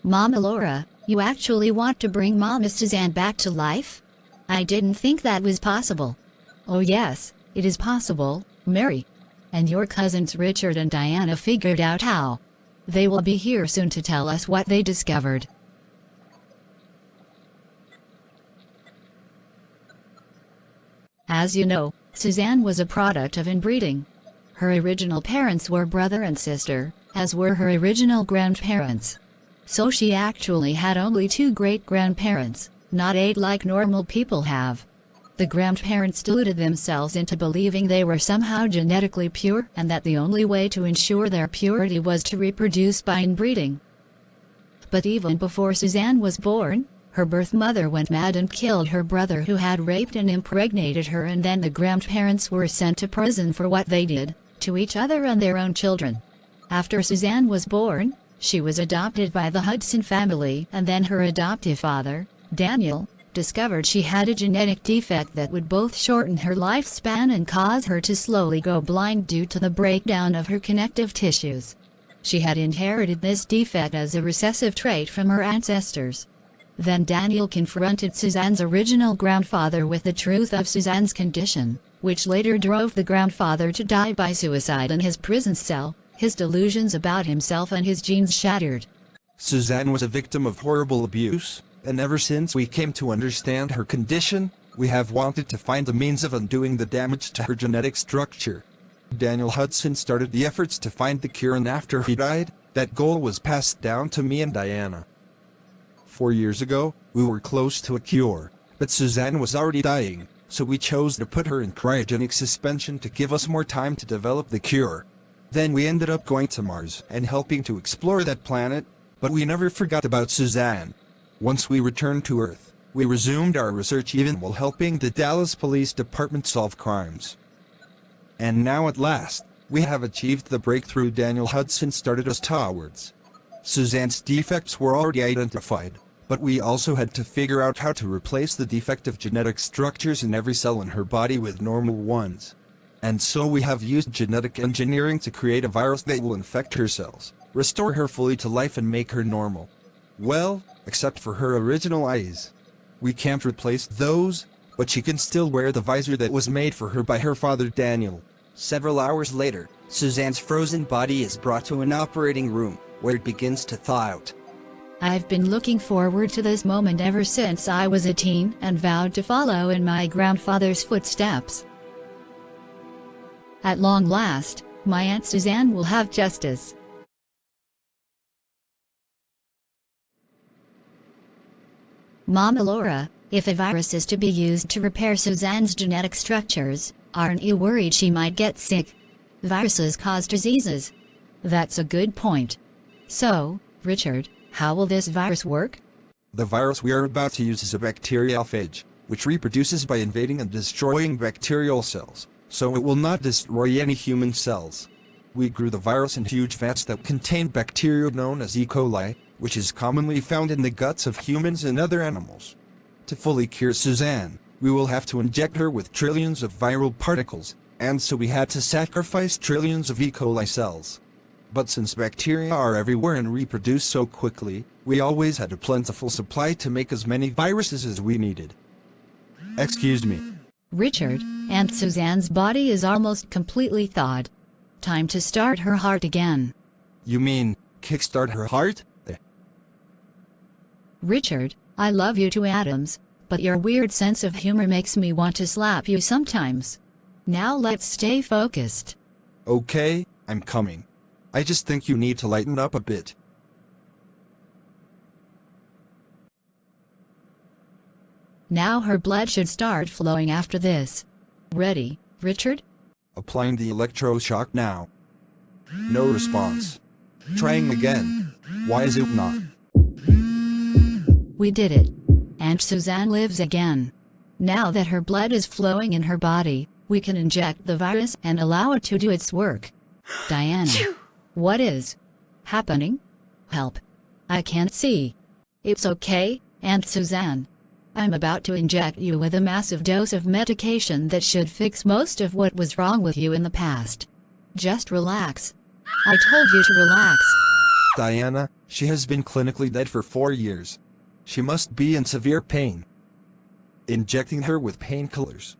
Mama Laura, you actually want to bring Mama Suzanne back to life? I didn't think that was possible. Oh yes, it is possible, Mary. And your cousins Richard and Diana figured out how. They will be here soon to tell us what they discovered. As you know, Suzanne was a product of inbreeding. Her original parents were brother and sister, as were her original grandparents. So she actually had only 2 great-grandparents, not 8 like normal people have. The grandparents deluded themselves into believing they were somehow genetically pure and that the only way to ensure their purity was to reproduce by inbreeding. But even before Suzanne was born, her birth mother went mad and killed her brother who had raped and impregnated her, and then the grandparents were sent to prison for what they did to each other and their own children. After Suzanne was born, she was adopted by the Hudson family, and then her adoptive father, Daniel, discovered she had a genetic defect that would both shorten her lifespan and cause her to slowly go blind due to the breakdown of her connective tissues. She had inherited this defect as a recessive trait from her ancestors. Then Daniel confronted Suzanne's original grandfather with the truth of Suzanne's condition, which later drove the grandfather to die by suicide in his prison cell, his delusions about himself and his genes shattered. Suzanne was a victim of horrible abuse, and ever since we came to understand her condition, we have wanted to find the means of undoing the damage to her genetic structure. Daniel Hudson started the efforts to find the cure, and after he died, that goal was passed down to me and Diana. 4 years ago, we were close to a cure, but Suzanne was already dying, so we chose to put her in cryogenic suspension to give us more time to develop the cure. Then we ended up going to Mars and helping to explore that planet, but we never forgot about Suzanne. Once we returned to Earth, we resumed our research even while helping the Dallas Police Department solve crimes. And now at last, we have achieved the breakthrough Daniel Hudson started us towards. Suzanne's defects were already identified, but we also had to figure out how to replace the defective genetic structures in every cell in her body with normal ones. And so we have used genetic engineering to create a virus that will infect her cells, restore her fully to life and make her normal. Well, except for her original eyes. We can't replace those, but she can still wear the visor that was made for her by her father Daniel. Several hours later, Suzanne's frozen body is brought to an operating room, where it begins to thaw out. I've been looking forward to this moment ever since I was a teen and vowed to follow in my grandfather's footsteps. At long last, my Aunt Suzanne will have justice. Mama Laura, if a virus is to be used to repair Suzanne's genetic structures, aren't you worried she might get sick? Viruses cause diseases. That's a good point. So, Richard, how will this virus work? The virus we are about to use is a bacteriophage, which reproduces by invading and destroying bacterial cells, so it will not destroy any human cells. We grew the virus in huge vats that contain bacteria known as E. coli, which is commonly found in the guts of humans and other animals. To fully cure Suzanne, we will have to inject her with trillions of viral particles, and so we had to sacrifice trillions of E. coli cells. But since bacteria are everywhere and reproduce so quickly, we always had a plentiful supply to make as many viruses as we needed. Excuse me. Richard, Aunt Suzanne's body is almost completely thawed. Time to start her heart again. You mean, kickstart her heart? Richard, I love you to atoms, but your weird sense of humor makes me want to slap you sometimes. Now let's stay focused. Okay, I'm coming. I just think you need to lighten up a bit. Now her blood should start flowing after this. Ready, Richard? Applying the electroshock now. No response. Trying again. Why is it not? We did it. Aunt Suzanne lives again. Now that her blood is flowing in her body, we can inject the virus and allow it to do its work. Diana, what is happening? Help. I can't see. It's okay, Aunt Suzanne. I'm about to inject you with a massive dose of medication that should fix most of what was wrong with you in the past. Just relax. I told you to relax. Diana, she has been clinically dead for 4 years. She must be in severe pain. Injecting her with painkillers.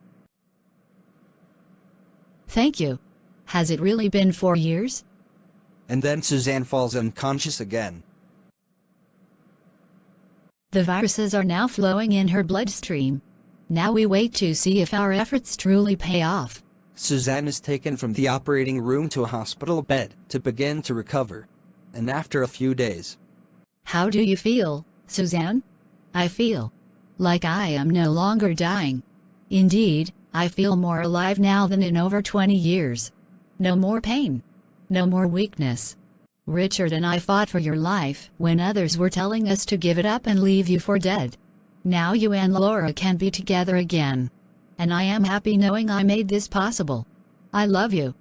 Thank you. Has it really been 4 years? And then Suzanne falls unconscious again. The viruses are now flowing in her bloodstream. Now we wait to see if our efforts truly pay off. Suzanne is taken from the operating room to a hospital bed to begin to recover. And after a few days. How do you feel, Suzanne? I feel like I am no longer dying. Indeed, I feel more alive now than in over 20 years. No more pain. No more weakness. Richard and I fought for your life when others were telling us to give it up and leave you for dead. Now you and Laura can be together again. And I am happy knowing I made this possible. I love you.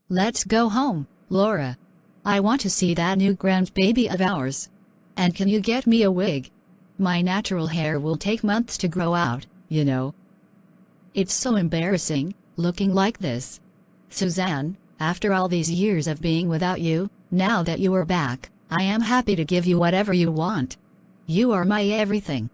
Let's go home, Laura. I want to see that new grandbaby of ours. And can you get me a wig? My natural hair will take months to grow out, you know. It's so embarrassing, looking like this. Suzanne, after all these years of being without you, now that you are back, I am happy to give you whatever you want. You are my everything.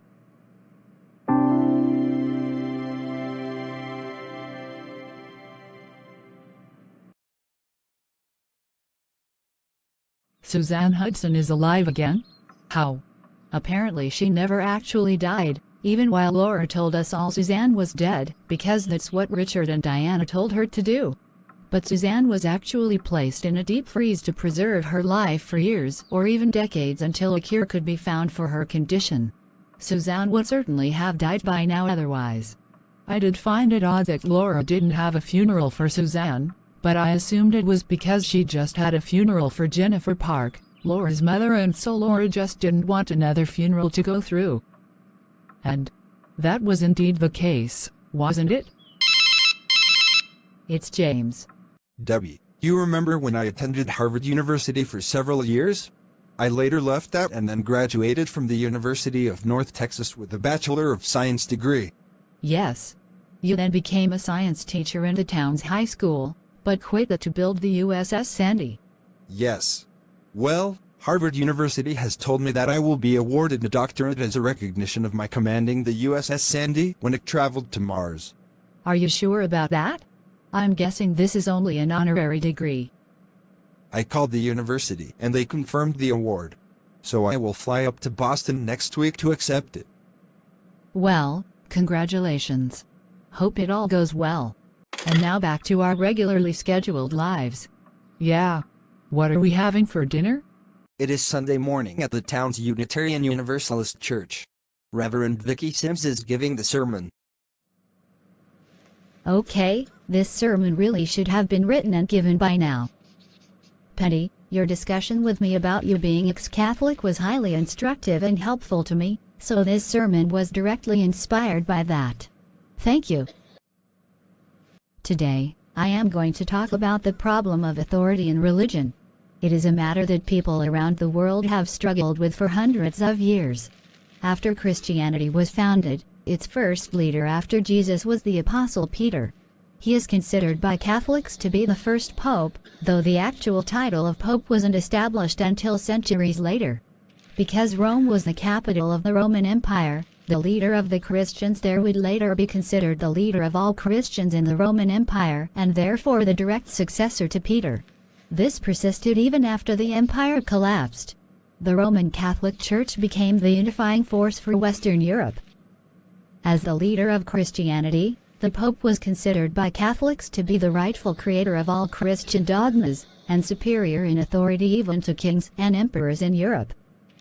Suzanne Hudson is alive again? How? Apparently she never actually died, even while Laura told us all Suzanne was dead, because that's what Richard and Diana told her to do. But Suzanne was actually placed in a deep freeze to preserve her life for years or even decades until a cure could be found for her condition. Suzanne would certainly have died by now otherwise. I did find it odd that Laura didn't have a funeral for Suzanne, but I assumed it was because she just had a funeral for Jennifer Park, Laura's mother, and so Laura just didn't want another funeral to go through. And that was indeed the case, wasn't it? It's James. Debbie, you remember when I attended Harvard University for several years? I later left that and then graduated from the University of North Texas with a Bachelor of Science degree. Yes. You then became a science teacher in the town's high school, but quit that to build the USS Sandy. Yes. Well, Harvard University has told me that I will be awarded a doctorate as a recognition of my commanding the USS Sandy when it traveled to Mars. Are you sure about that? I'm guessing this is only an honorary degree. I called the university and they confirmed the award. So I will fly up to Boston next week to accept it. Well, congratulations. Hope it all goes well. And now back to our regularly scheduled lives. Yeah. What are we having for dinner? It is Sunday morning at the town's Unitarian Universalist Church. Reverend Vicky Sims is giving the sermon. Okay, this sermon really should have been written and given by now. Penny, your discussion with me about you being ex-Catholic was highly instructive and helpful to me, so this sermon was directly inspired by that. Thank you. Today, I am going to talk about the problem of authority in religion. It is a matter that people around the world have struggled with for hundreds of years. After Christianity was founded, its first leader after Jesus was the Apostle Peter. He is considered by Catholics to be the first pope, though the actual title of pope wasn't established until centuries later. Because Rome was the capital of the Roman Empire, the leader of the Christians there would later be considered the leader of all Christians in the Roman Empire and therefore the direct successor to Peter. This persisted even after the empire collapsed. The Roman Catholic Church became the unifying force for Western Europe. As the leader of Christianity, the Pope was considered by Catholics to be the rightful creator of all Christian dogmas, and superior in authority even to kings and emperors in Europe.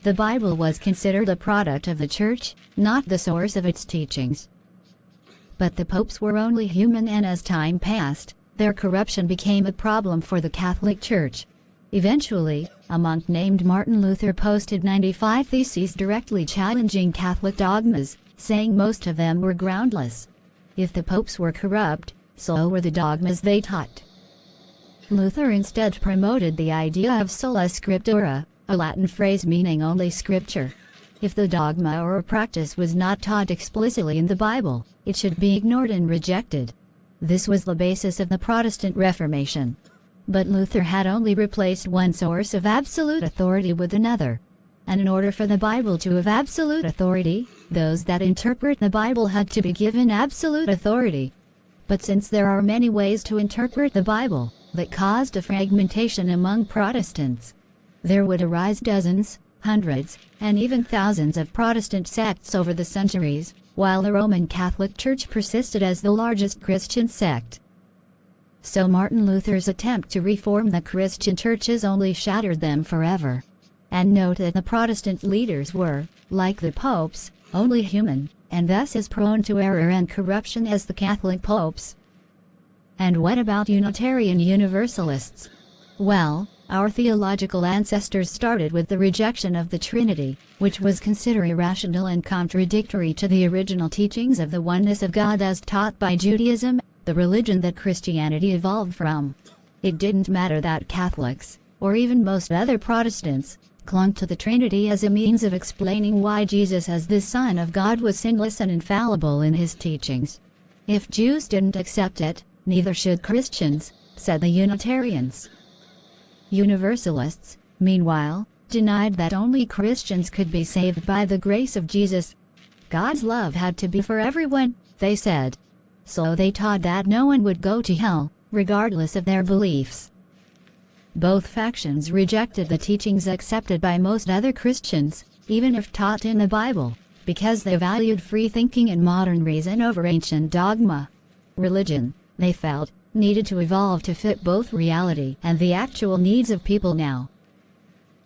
The Bible was considered a product of the Church, not the source of its teachings. But the popes were only human, and as time passed, their corruption became a problem for the Catholic Church. Eventually, a monk named Martin Luther posted 95 theses directly challenging Catholic dogmas, saying most of them were groundless. If the popes were corrupt, so were the dogmas they taught. Luther instead promoted the idea of sola scriptura, a Latin phrase meaning only scripture. If the dogma or practice was not taught explicitly in the Bible, it should be ignored and rejected. This was the basis of the Protestant Reformation. But Luther had only replaced one source of absolute authority with another. And in order for the Bible to have absolute authority, those that interpret the Bible had to be given absolute authority. But since there are many ways to interpret the Bible, that caused a fragmentation among Protestants. There would arise dozens, hundreds, and even thousands of Protestant sects over the centuries, while the Roman Catholic Church persisted as the largest Christian sect. So Martin Luther's attempt to reform the Christian churches only shattered them forever. And note that the Protestant leaders were, like the popes, only human, and thus as prone to error and corruption as the Catholic popes. And what about Unitarian Universalists? Well, our theological ancestors started with the rejection of the Trinity, which was considered irrational and contradictory to the original teachings of the oneness of God as taught by Judaism, the religion that Christianity evolved from. It didn't matter that Catholics, or even most other Protestants, clung to the Trinity as a means of explaining why Jesus as the Son of God was sinless and infallible in his teachings. If Jews didn't accept it, neither should Christians, said the Unitarians. Universalists, meanwhile, denied that only Christians could be saved by the grace of Jesus. God's love had to be for everyone, they said. So they taught that no one would go to hell, regardless of their beliefs. Both factions rejected the teachings accepted by most other Christians, even if taught in the Bible, because they valued free thinking and modern reason over ancient dogma. Religion, they felt, needed to evolve to fit both reality and the actual needs of people now.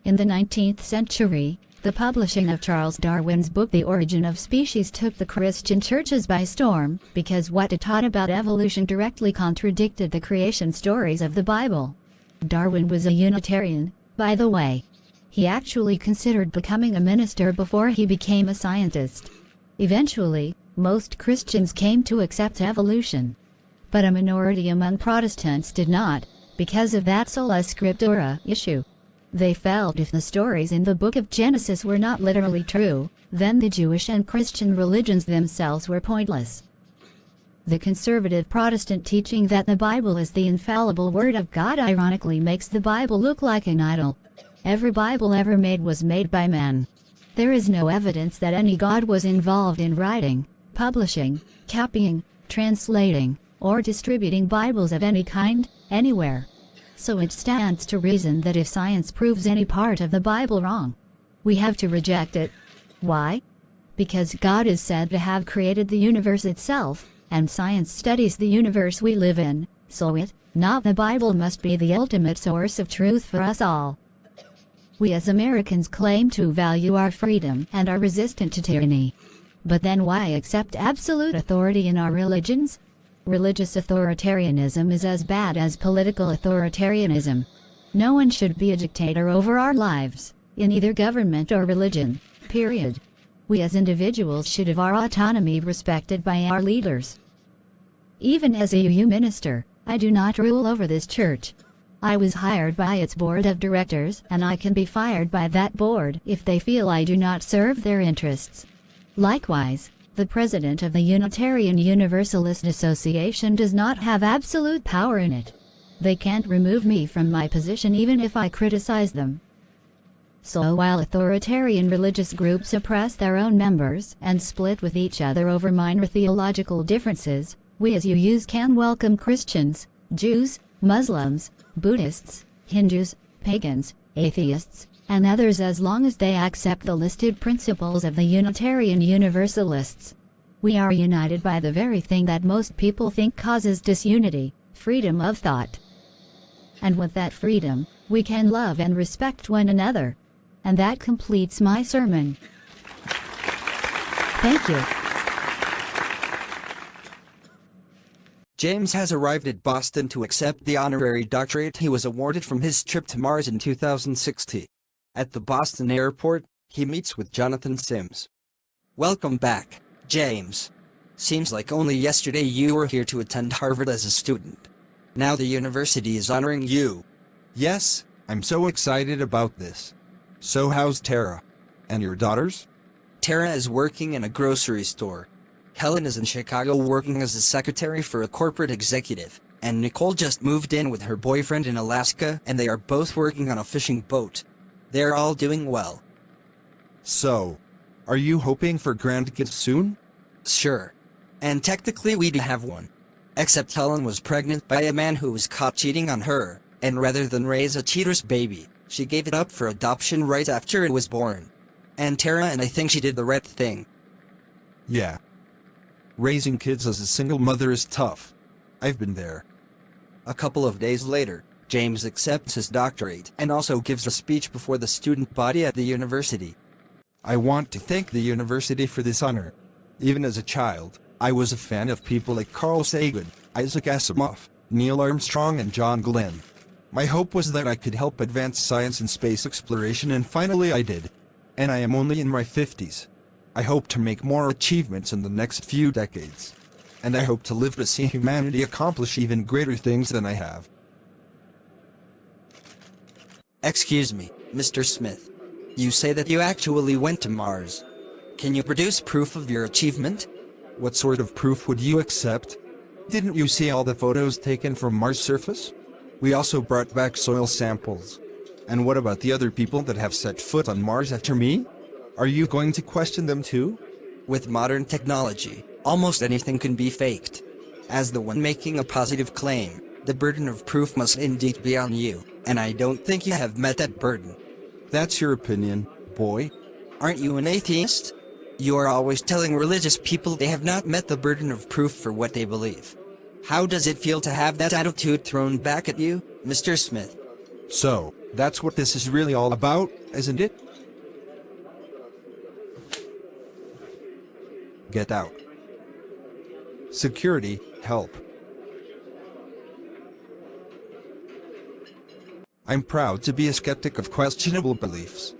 In the 19th century, the publishing of Charles Darwin's book The Origin of Species took the Christian churches by storm, because what it taught about evolution directly contradicted the creation stories of the Bible. Darwin was a Unitarian, by the way. He actually considered becoming a minister before he became a scientist. Eventually, most Christians came to accept evolution. But a minority among Protestants did not, because of that sola scriptura issue. They felt if the stories in the book of Genesis were not literally true, then the Jewish and Christian religions themselves were pointless. The conservative Protestant teaching that the Bible is the infallible Word of God ironically makes the Bible look like an idol. Every Bible ever made was made by man. There is no evidence that any God was involved in writing, publishing, copying, translating, or distributing Bibles of any kind, anywhere. So it stands to reason that if science proves any part of the Bible wrong, we have to reject it. Why? Because God is said to have created the universe itself, and science studies the universe we live in, so it, not the Bible, must be the ultimate source of truth for us all. We as Americans claim to value our freedom and are resistant to tyranny. But then why accept absolute authority in our religions? Religious authoritarianism is as bad as political authoritarianism. No one should be a dictator over our lives, in either government or religion, period. We as individuals should have our autonomy respected by our leaders. Even as a UU minister, I do not rule over this church. I was hired by its board of directors, and I can be fired by that board if they feel I do not serve their interests. Likewise, the president of the Unitarian Universalist Association does not have absolute power in it. They can't remove me from my position even if I criticize them. So while authoritarian religious groups oppress their own members and split with each other over minor theological differences, we as UUs can welcome Christians, Jews, Muslims, Buddhists, Hindus, pagans, atheists, and others as long as they accept the listed principles of the Unitarian Universalists. We are united by the very thing that most people think causes disunity, freedom of thought. And with that freedom, we can love and respect one another. And that completes my sermon. Thank you. James has arrived at Boston to accept the honorary doctorate he was awarded from his trip to Mars in 2016. At the Boston airport, he meets with Jonathan Sims. Welcome back, James. Seems like only yesterday you were here to attend Harvard as a student. Now the university is honoring you. Yes, I'm so excited about this. So how's Tara? And your daughters? Tara is working in a grocery store. Helen is in Chicago working as a secretary for a corporate executive, and Nicole just moved in with her boyfriend in Alaska, and they are both working on a fishing boat. They are all doing well. So, are you hoping for grandkids soon? Sure. And technically we do have one. Except Helen was pregnant by a man who was caught cheating on her, and rather than raise a cheater's baby, she gave it up for adoption right after it was born. And Tara and I think she did the right thing. Yeah. Raising kids as a single mother is tough. I've been there. A couple of days later, James accepts his doctorate and also gives a speech before the student body at the university. I want to thank the university for this honor. Even as a child, I was a fan of people like Carl Sagan, Isaac Asimov, Neil Armstrong and John Glenn. My hope was that I could help advance science and space exploration, and finally I did. And I am only in my 50s. I hope to make more achievements in the next few decades. And I hope to live to see humanity accomplish even greater things than I have. Excuse me, Mr. Smith. You say that you actually went to Mars. Can you produce proof of your achievement? What sort of proof would you accept? Didn't you see all the photos taken from Mars' surface? We also brought back soil samples. And what about the other people that have set foot on Mars after me? Are you going to question them too? With modern technology, almost anything can be faked. As the one making a positive claim, the burden of proof must indeed be on you, and I don't think you have met that burden. That's your opinion, boy. Aren't you an atheist? You are always telling religious people they have not met the burden of proof for what they believe. How does it feel to have that attitude thrown back at you, Mr. Smith? So, that's what this is really all about, isn't it? Get out. Security, help. I'm proud to be a skeptic of questionable beliefs.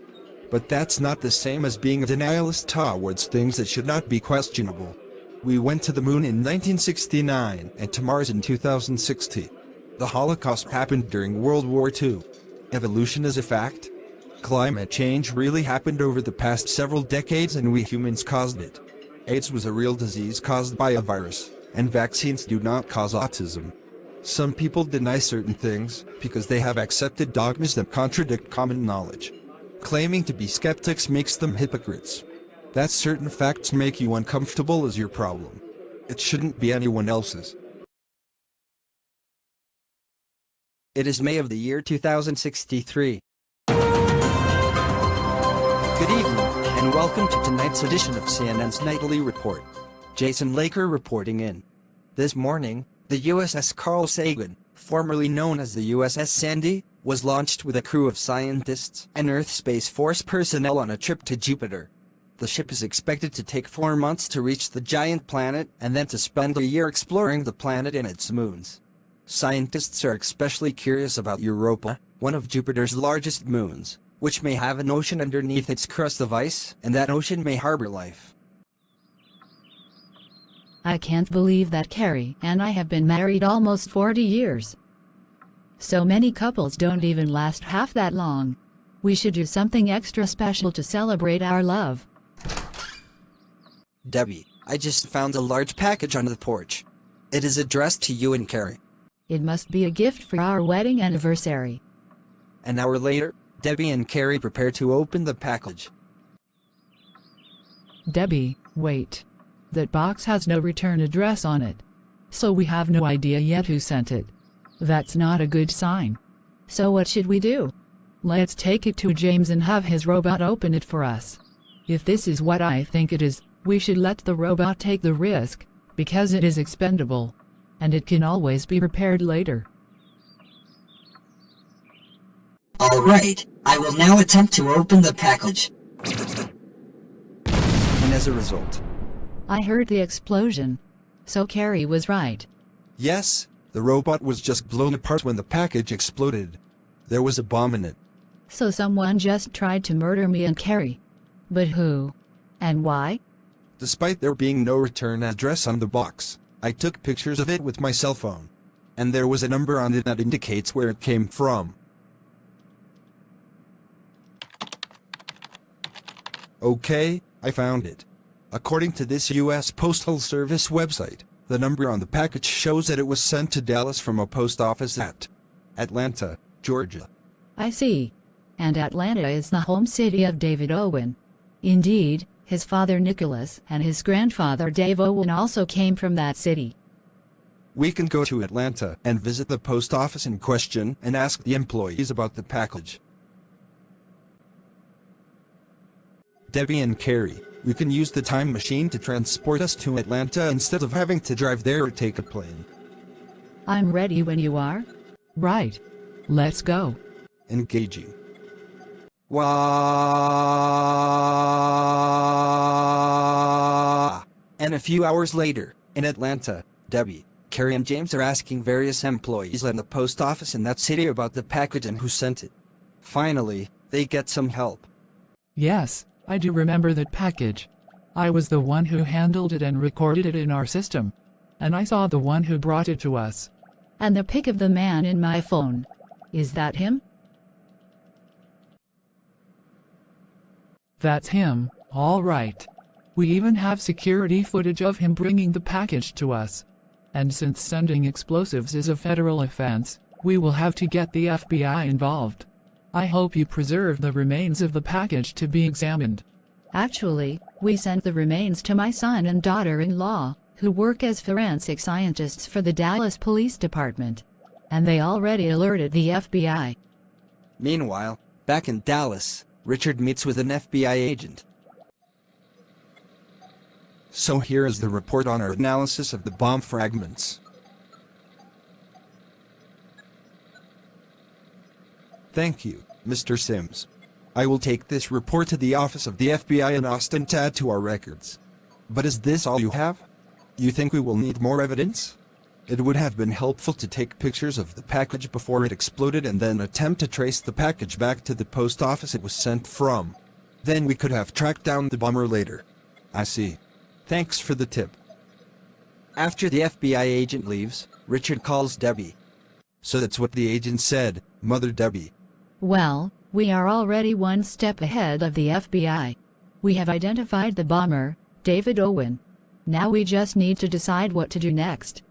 But that's not the same as being a denialist towards things that should not be questionable. We went to the moon in 1969 and to Mars in 2060. The Holocaust happened during World War II. Evolution is a fact. Climate change really happened over the past several decades, and we humans caused it. AIDS was a real disease caused by a virus, and vaccines do not cause autism. Some people deny certain things because they have accepted dogmas that contradict common knowledge. Claiming to be skeptics makes them hypocrites. That certain facts make you uncomfortable is your problem. It shouldn't be anyone else's. It is May of the year 2063. Good evening, and welcome to tonight's edition of CNN's Nightly Report. Jason Laker reporting in. This morning, the USS Carl Sagan, formerly known as the USS Sandy, was launched with a crew of scientists and Earth Space Force personnel on a trip to Jupiter. The ship is expected to take 4 months to reach the giant planet and then to spend a year exploring the planet and its moons. Scientists are especially curious about Europa, one of Jupiter's largest moons, which may have an ocean underneath its crust of ice, and that ocean may harbor life. I can't believe that Carrie and I have been married almost 40 years. So many couples don't even last half that long. We should do something extra special to celebrate our love. Debbie, I just found a large package on the porch. It is addressed to you and Carrie. It must be a gift for our wedding anniversary. An hour later, Debbie and Carrie prepare to open the package. Debbie, wait. That box has no return address on it. So we have no idea yet who sent it. That's not a good sign. So what should we do? Let's take it to James and have his robot open it for us. If this is what I think it is, we should let the robot take the risk, because it is expendable. And it can always be repaired later. Alright, I will now attempt to open the package. And as a result, I heard the explosion. So Carrie was right. Yes, the robot was just blown apart when the package exploded. There was a bomb in it. So someone just tried to murder me and Carrie. But who? And why? Despite there being no return address on the box, I took pictures of it with my cell phone. And there was a number on it that indicates where it came from. Okay, I found it. According to this U.S. Postal Service website, the number on the package shows that it was sent to Dallas from a post office at Atlanta, Georgia. I see. And Atlanta is the home city of David Owen. Indeed, his father Nicholas and his grandfather Dave Owen also came from that city. We can go to Atlanta and visit the post office in question and ask the employees about the package. Debbie and Carrie, we can use the time machine to transport us to Atlanta instead of having to drive there or take a plane. I'm ready when you are. Right. Let's go. Engaging. Wah! And a few hours later, in Atlanta, Debbie, Carrie and James are asking various employees at the post office in that city about the package and who sent it. Finally, they get some help. Yes, I do remember that package. I was the one who handled it and recorded it in our system. And I saw the one who brought it to us. And the pic of the man in my phone. Is that him? That's him, all right. We even have security footage of him bringing the package to us. And since sending explosives is a federal offense, we will have to get the FBI involved. I hope you preserve the remains of the package to be examined. Actually, we sent the remains to my son and daughter-in-law, who work as forensic scientists for the Dallas Police Department. And they already alerted the FBI. Meanwhile, back in Dallas, Richard meets with an FBI agent. So here is the report on our analysis of the bomb fragments. Thank you, Mr. Sims. I will take this report to the office of the FBI in Austin to add to our records. But is this all you have? You think we will need more evidence? It would have been helpful to take pictures of the package before it exploded and then attempt to trace the package back to the post office it was sent from. Then we could have tracked down the bomber later. I see. Thanks for the tip. After the FBI agent leaves, Richard calls Debbie. So that's what the agent said, Mother Debbie. Well, we are already one step ahead of the FBI. We have identified the bomber, David Owen. Now we just need to decide what to do next.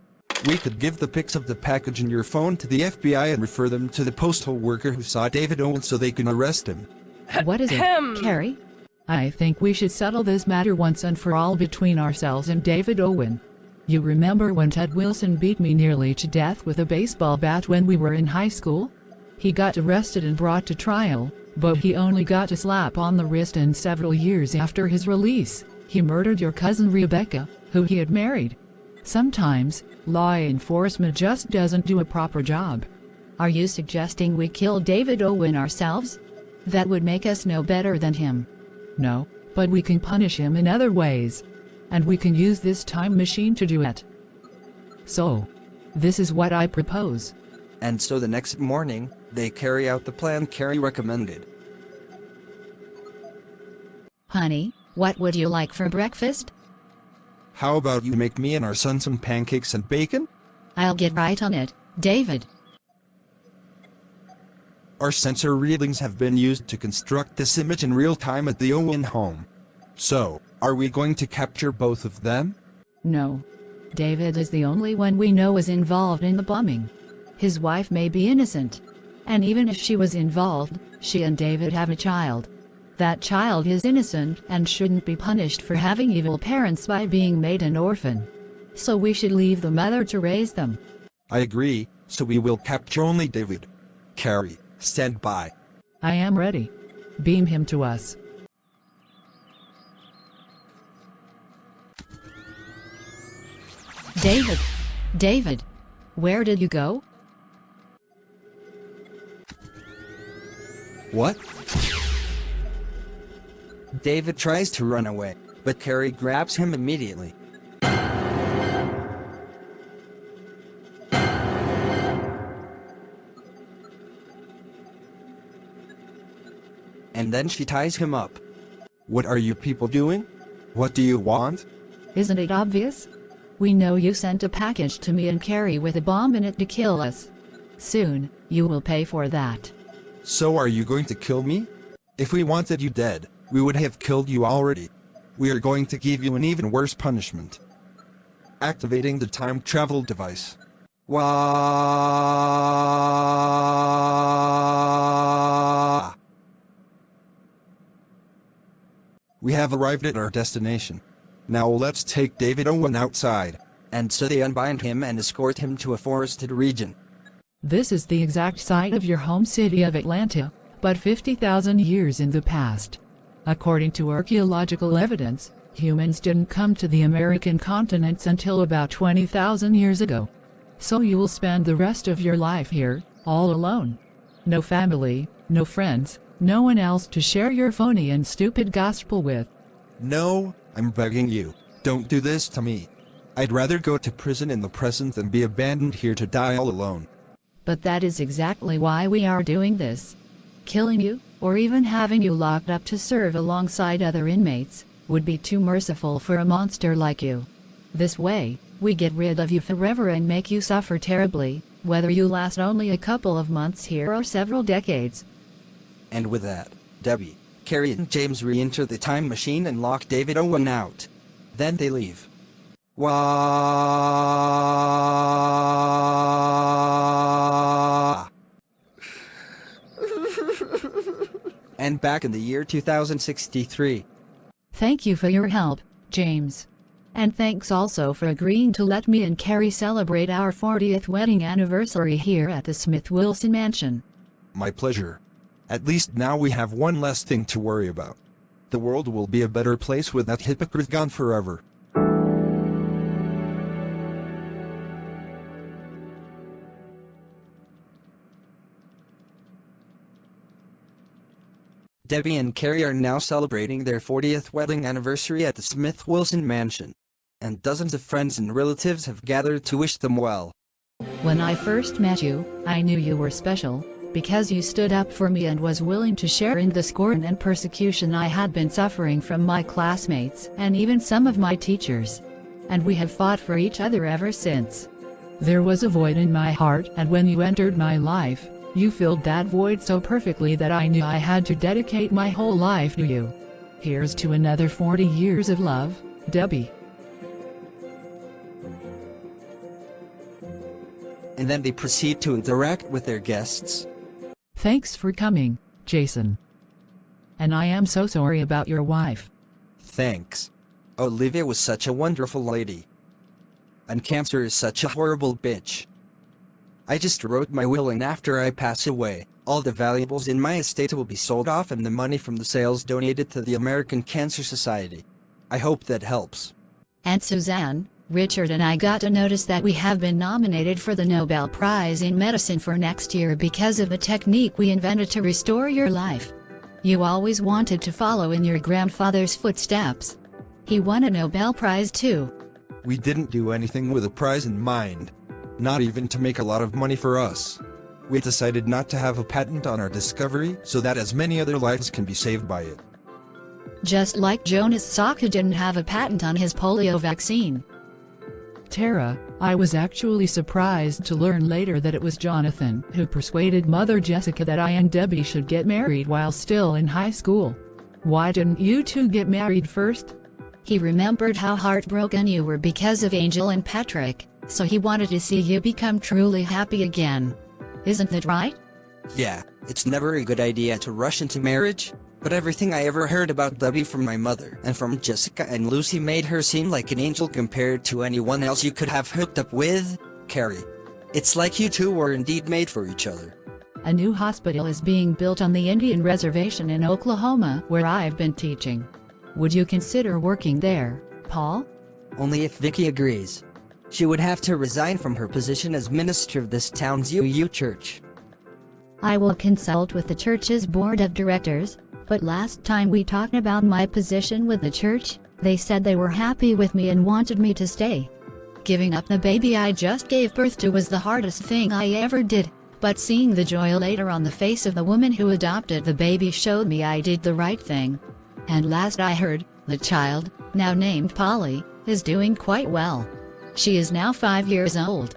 We could give the pics of the package in your phone to the FBI and refer them to the postal worker who saw David Owen so they can arrest him. What is it, Carrie? I think we should settle this matter once and for all between ourselves and David Owen. You remember when Ted Wilson beat me nearly to death with a baseball bat when we were in high school? He got arrested and brought to trial, but he only got a slap on the wrist, and several years after his release, he murdered your cousin Rebecca, who he had married. Sometimes, law enforcement just doesn't do a proper job. Are you suggesting we kill David Owen ourselves? That would make us no better than him. No, but we can punish him in other ways. And we can use this time machine to do it. So, this is what I propose. And so the next morning, they carry out the plan Carrie recommended. Honey, what would you like for breakfast? How about you make me and our son some pancakes and bacon? I'll get right on it, David. Our sensor readings have been used to construct this image in real time at the Owen home. So, are we going to capture both of them? No. David is the only one we know is involved in the bombing. His wife may be innocent. And even if she was involved, she and David have a child. That child is innocent and shouldn't be punished for having evil parents by being made an orphan. So we should leave the mother to raise them. I agree, so we will capture only David. Carrie, stand by. I am ready. Beam him to us. David, where did you go? What? David tries to run away, but Carrie grabs him immediately. And then she ties him up. What are you people doing? What do you want? Isn't it obvious? We know you sent a package to me and Carrie with a bomb in it to kill us. Soon, you will pay for that. So are you going to kill me? If we wanted you dead, we would have killed you already. We are going to give you an even worse punishment. Activating the time travel device. Wah! We have arrived at our destination. Now let's take David Owen outside. And so they unbind him and escort him to a forested region. This is the exact site of your home city of Atlanta, but 50,000 years in the past. According to archaeological evidence, humans didn't come to the American continents until about 20,000 years ago. So you will spend the rest of your life here, all alone. No family, no friends, no one else to share your phony and stupid gospel with. No, I'm begging you, don't do this to me. I'd rather go to prison in the present than be abandoned here to die all alone. But that is exactly why we are doing this. Killing you, or even having you locked up to serve alongside other inmates, would be too merciful for a monster like you. This way, we get rid of you forever and make you suffer terribly, whether you last only a couple of months here or several decades. And with that, Debbie, Carrie and James re-enter the time machine and lock David Owen out. Then they leave. Wah! And back in the year 2063. Thank you for your help, James. And thanks also for agreeing to let me and Carrie celebrate our 40th wedding anniversary here at the Smith-Wilson Mansion. My pleasure. At least now we have one less thing to worry about. The world will be a better place with that hypocrite gone forever. Debbie and Carrie are now celebrating their 40th wedding anniversary at the Smith-Wilson Mansion. And dozens of friends and relatives have gathered to wish them well. When I first met you, I knew you were special, because you stood up for me and was willing to share in the scorn and persecution I had been suffering from my classmates and even some of my teachers. And we have fought for each other ever since. There was a void in my heart, and when you entered my life, you filled that void so perfectly that I knew I had to dedicate my whole life to you. Here's to another 40 years of love, Debbie. And then they proceed to interact with their guests. Thanks for coming, Jason. And I am so sorry about your wife. Thanks. Olivia was such a wonderful lady. And cancer is such a horrible bitch. I just wrote my will, and after I pass away, all the valuables in my estate will be sold off and the money from the sales donated to the American Cancer Society. I hope that helps. And Suzanne, Richard and I got a notice that we have been nominated for the Nobel Prize in Medicine for next year because of the technique we invented to restore your life. You always wanted to follow in your grandfather's footsteps. He won a Nobel Prize too. We didn't do anything with a prize in mind. Not even to make a lot of money for us. We decided not to have a patent on our discovery so that as many other lives can be saved by it. Just like Jonas Salk didn't have a patent on his polio vaccine. Tara, I was actually surprised to learn later that it was Jonathan who persuaded Mother Jessica that I and Debbie should get married while still in high school. Why didn't you two get married first? He remembered how heartbroken you were because of Angel and Patrick, so he wanted to see you become truly happy again. Isn't that right? Yeah, it's never a good idea to rush into marriage, but everything I ever heard about Debbie from my mother and from Jessica and Lucy made her seem like an angel compared to anyone else you could have hooked up with, Carrie. It's like you two were indeed made for each other. A new hospital is being built on the Indian Reservation in Oklahoma, where I've been teaching. Would you consider working there, Paul? Only if Vicky agrees. She would have to resign from her position as minister of this town's UU church. I will consult with the church's board of directors, but last time we talked about my position with the church, they said they were happy with me and wanted me to stay. Giving up the baby I just gave birth to was the hardest thing I ever did, but seeing the joy later on the face of the woman who adopted the baby showed me I did the right thing. And last I heard, the child, now named Polly, is doing quite well. She is now 5 years old.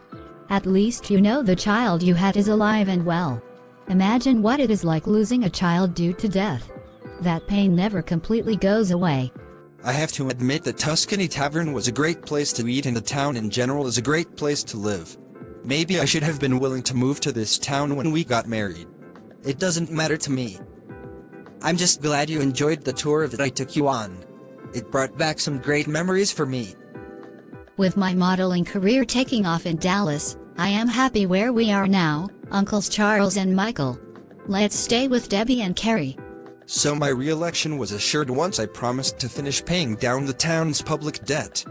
At least you know the child you had is alive and well. Imagine what it is like losing a child due to death. That pain never completely goes away. I have to admit that Tuscany Tavern was a great place to eat and the town in general is a great place to live. Maybe I should have been willing to move to this town when we got married. It doesn't matter to me. I'm just glad you enjoyed the tour that I took you on. It brought back some great memories for me. With my modeling career taking off in Dallas, I am happy where we are now, Uncles Charles and Michael. Let's stay with Debbie and Carrie. So my re-election was assured once I promised to finish paying down the town's public debt.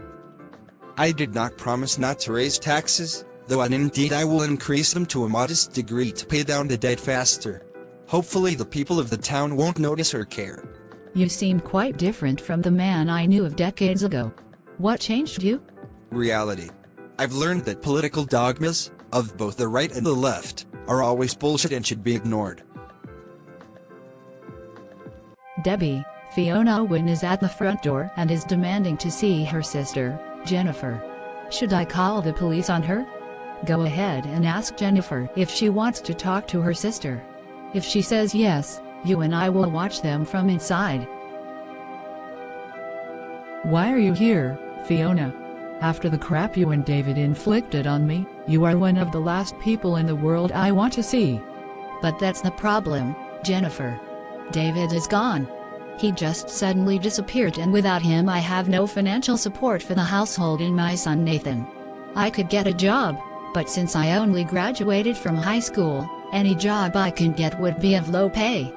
I did not promise not to raise taxes, though and indeed I will increase them to a modest degree to pay down the debt faster. Hopefully the people of the town won't notice or care. You seem quite different from the man I knew of decades ago. What changed you? Reality. I've learned that political dogmas, of both the right and the left, are always bullshit and should be ignored. Debbie, Fiona Owen is at the front door and is demanding to see her sister, Jennifer. Should I call the police on her? Go ahead and ask Jennifer if she wants to talk to her sister. If she says yes, you and I will watch them from inside. Why are you here, Fiona? After the crap you and David inflicted on me, you are one of the last people in the world I want to see. But that's the problem, Jennifer. David is gone. He just suddenly disappeared, and without him I have no financial support for the household and my son Nathan. I could get a job, but since I only graduated from high school, any job I can get would be of low pay.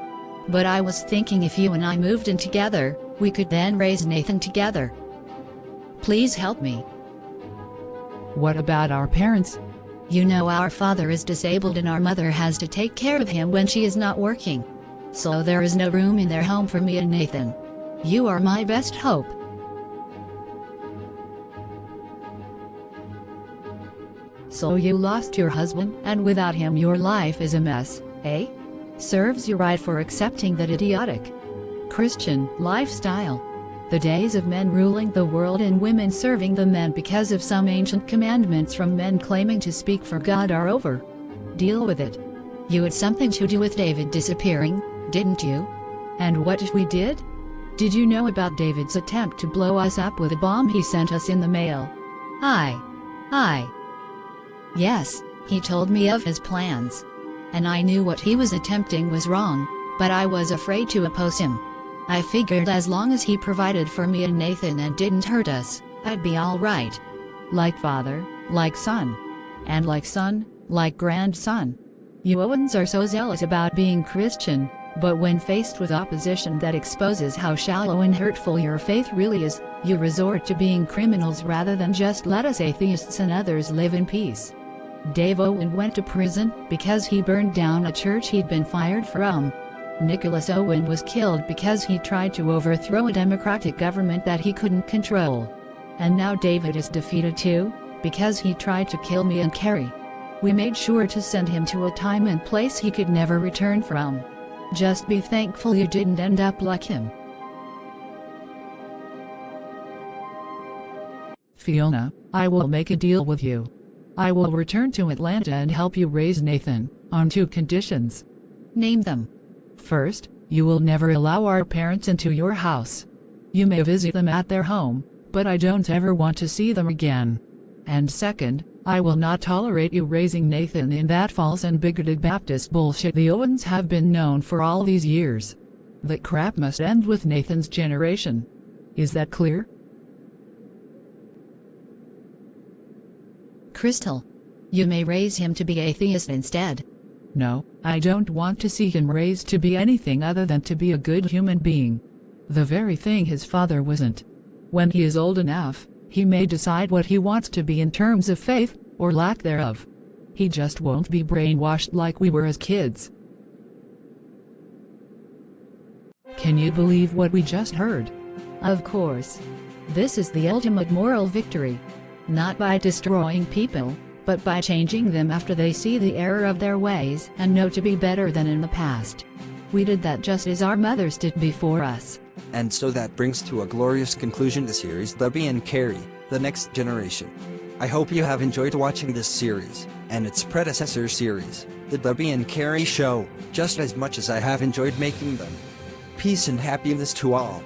But I was thinking if you and I moved in together, we could then raise Nathan together. Please help me. What about our parents? You know our father is disabled and our mother has to take care of him when she is not working. So there is no room in their home for me and Nathan. You are my best hope. So you lost your husband, and without him your life is a mess, eh? Serves you right for accepting that idiotic Christian lifestyle. The days of men ruling the world and women serving the men because of some ancient commandments from men claiming to speak for God are over. Deal with it. You had something to do with David disappearing, didn't you? And what if we did? Did you know about David's attempt to blow us up with a bomb he sent us in the mail? Yes, he told me of his plans. And I knew what he was attempting was wrong, but I was afraid to oppose him. I figured as long as he provided for me and Nathan and didn't hurt us, I'd be all right. Like father, like son. And like son, like grandson. You Owens are so zealous about being Christian, but when faced with opposition that exposes how shallow and hurtful your faith really is, you resort to being criminals rather than just let us atheists and others live in peace. Dave Owen went to prison because he burned down a church he'd been fired from. Nicholas Owen was killed because he tried to overthrow a democratic government that he couldn't control. And now David is defeated too, because he tried to kill me and Carrie. We made sure to send him to a time and place he could never return from. Just be thankful you didn't end up like him. Fiona, I will make a deal with you. I will return to Atlanta and help you raise Nathan, on 2 conditions. Name them. First, you will never allow our parents into your house. You may visit them at their home, but I don't ever want to see them again. And second, I will not tolerate you raising Nathan in that false and bigoted Baptist bullshit the Owens have been known for all these years. That crap must end with Nathan's generation. Is that clear? Crystal. You may raise him to be atheist instead. No, I don't want to see him raised to be anything other than to be a good human being. The very thing his father wasn't. When he is old enough, he may decide what he wants to be in terms of faith, or lack thereof. He just won't be brainwashed like we were as kids. Can you believe what we just heard? Of course. This is the ultimate moral victory. Not by destroying people, but by changing them after they see the error of their ways and know to be better than in the past. We did that just as our mothers did before us. And so that brings to a glorious conclusion the series Debbie and Carrie, The Next Generation. I hope you have enjoyed watching this series, and its predecessor series, The Debbie and Carrie Show, just as much as I have enjoyed making them. Peace and happiness to all.